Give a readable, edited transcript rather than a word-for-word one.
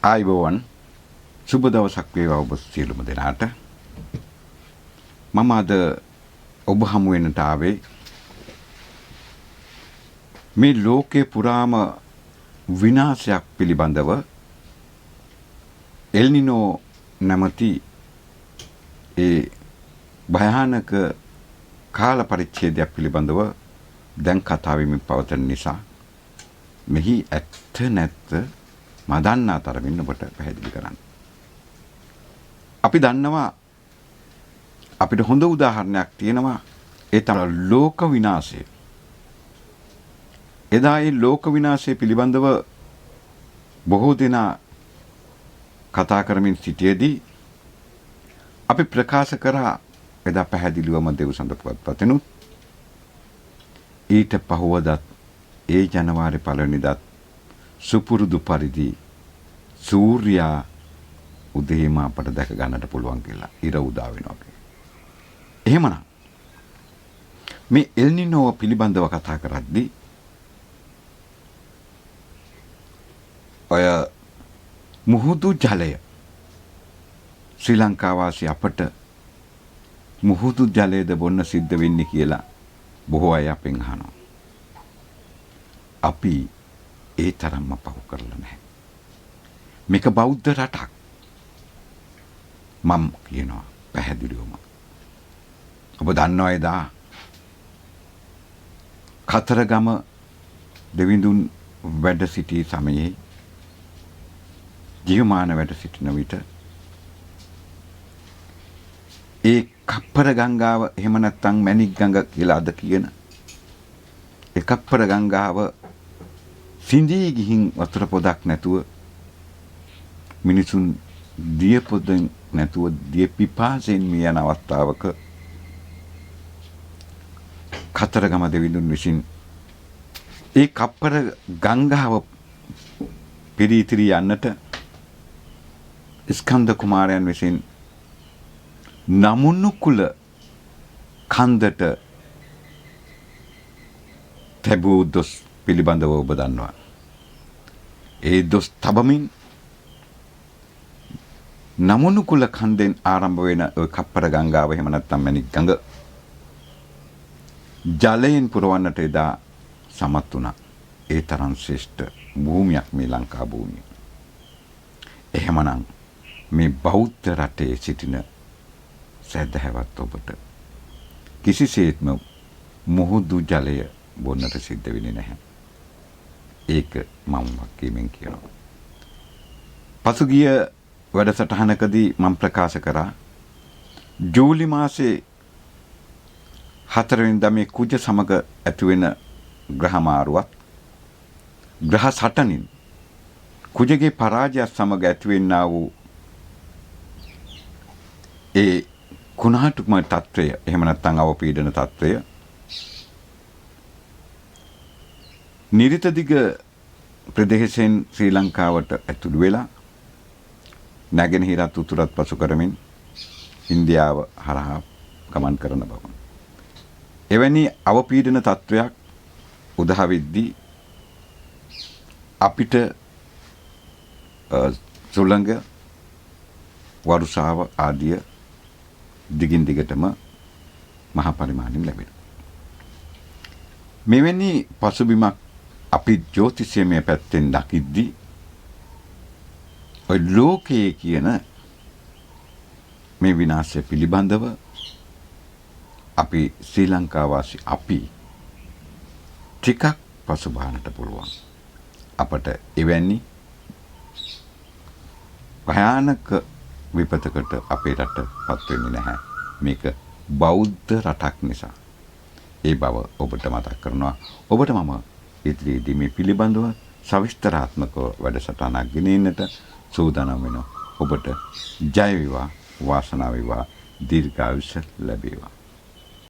ආයුබෝවන් සුබ දවසක් වේවා ඔබ සියලුම දෙනාට. මම අද ඔබ හමු වෙන්නට ආවේ මේ ලෝකේ පුරාම විනාශයක් පිළිබඳව එල්නිනෝ නැමැති ඒ භයානක කාල පරිච්ඡේදයක් පිළිබඳව දැන් කතා වෙමින් පවතින නිසා මෙහි ඇත්ත නැත්ත මා දන්නා තරමින් ඔබට පැහැදිලි කරන්න. අපි දන්නවා අපිට හොඳ උදාහරණයක් තියෙනවා ඒ තමයි ලෝක විනාශය. එදා ඒ ලෝක විනාශය පිළිබඳව බොහෝ දෙනා කතා කරමින් සිටියේදී අපි ප්‍රකාශ කරා එදා පැහැදිලිවම දෙව්සඳ පුවත්පතිනුත් ඊට පහුවදත් ඒ ජනවාරි 1 වෙනිදාත් සුපුරුදු පරිදි සූර්යා උදේම අපට දැක ගන්නට පුළුවන් කියලා ඉර උදා වෙනවා. එහෙමනම් මේ එල්නිනෝ පිළිබඳව කතා කරද්දී ඔය මුහුදු ජලය ශ්‍රී ලංකාවාසී අපට මුහුදු ජලයද බොන්න සිද්ධ වෙන්නේ කියලා බොහෝ අය අපෙන් අහනවා. අපි ඒ තරම්ම පහු කරලා නැහැ. මේක බෞද්ධ රටක්. මම කියනවා පැහැදිලිවම. ඔබ දන්නවා එදා කතරගම දෙවිඳුන් වැඩ සිටි සමයේ ජීවමාන වැඩ සිටින විට ඒ කප්පර ගංගාව එහෙම නැත්නම් මැණික් ගඟ කියලා අද කියන ඒ කප්පර ගංගාව සිඳී ගිහින් වතුර පොදක් නැතුව මිනිසුන් දිය පොදෙන් නැතුව දිය පිපාසයෙන් මිය යන අවස්ථාවක කතරගම දෙවිඳුන් විසින් ඒ කප්පර ගංගාව පිරීතිරී යන්නට ස්කන්ධ කුමාරයන් විසින් නමුනුකුල කන්දට තැබූ දොස් පිළිබඳව ඔබ දන්නවා. ඒ දොස් තබමින් නමුනුකුල කන්දෙන් ආරම්භ වෙන ඔය කප්පර ගංගාව එහෙම නැත්නම් මැණික් ගඟ ජලයෙන් පුරවන්නට එදා සමත් වුණා. ඒ තරම් ශ්‍රේෂ්ඨ භූමියක් මේ ලංකා භූමිය. එහෙමනම් මේ බෞද්ධ රටේ සිටින සදහැවත් ඔබට කිසිසේත්ම මුහුදු ජලය බොන්නට සිද්ධ වෙන්නේ නැහැ. ඒක මම වක්කීමෙන් කියනවා. පසුගිය වැඩසටහනකදී මම ප්‍රකාශ කරා ජූලි මාසේ 4 වෙනිදා මේ කුජ සමග ඇතිවෙන ග්‍රහ මාරුවත් ග්‍රහ සටනින් කුජගේ පරාජය සමග ඇතිවෙන්නා වූ ඒ කුණාටුම තත්වය එහෙම නැත්නම් අවපීඩන තත්වය නිරිත දිග ප්‍රදේශයෙන් ශ්‍රී ලංකාවට ඇතුළු වෙලා නැගෙනහිරත් උතුරත් පසු කරමින් ඉන්දියාව හරහා ගමන් කරන බව. එවැනි අවපීඩන තත්වයක් උදා වෙද්දී අපිට සුළඟ වරුසාව ආදිය දිගින් දිගටම මහා පරිමාණයෙන් ලැබෙනවා. මෙවැනි පසුබිමක් අපි ජ්‍යොතිෂයමය පැත්තෙන් දකිද්දී ඔය ලෝකයේ කියන මේ විනාශය පිළිබඳව අපි ශ්‍රී ලංකාවාසී අපි ටිකක් පසුබාහනට පුළුවන්. අපට එවැනි භයානක විපතකට අපේ රට පත් වෙන්නේ නැහැ. මේක බෞද්ධ රටක් නිසා. ඒ බව ඔබට මතක් කරනවා. ඔබට මම ඉදිරියේදී මේ පිළිබඳව සවිස්තරාත්මකව වැඩසටහනක් ගෙනෙන්නට සූදානම් වෙනවා. ඔබට ජය වේවා, වාසනාව වේවා, දීර්ඝායුෂ ලැබේවා.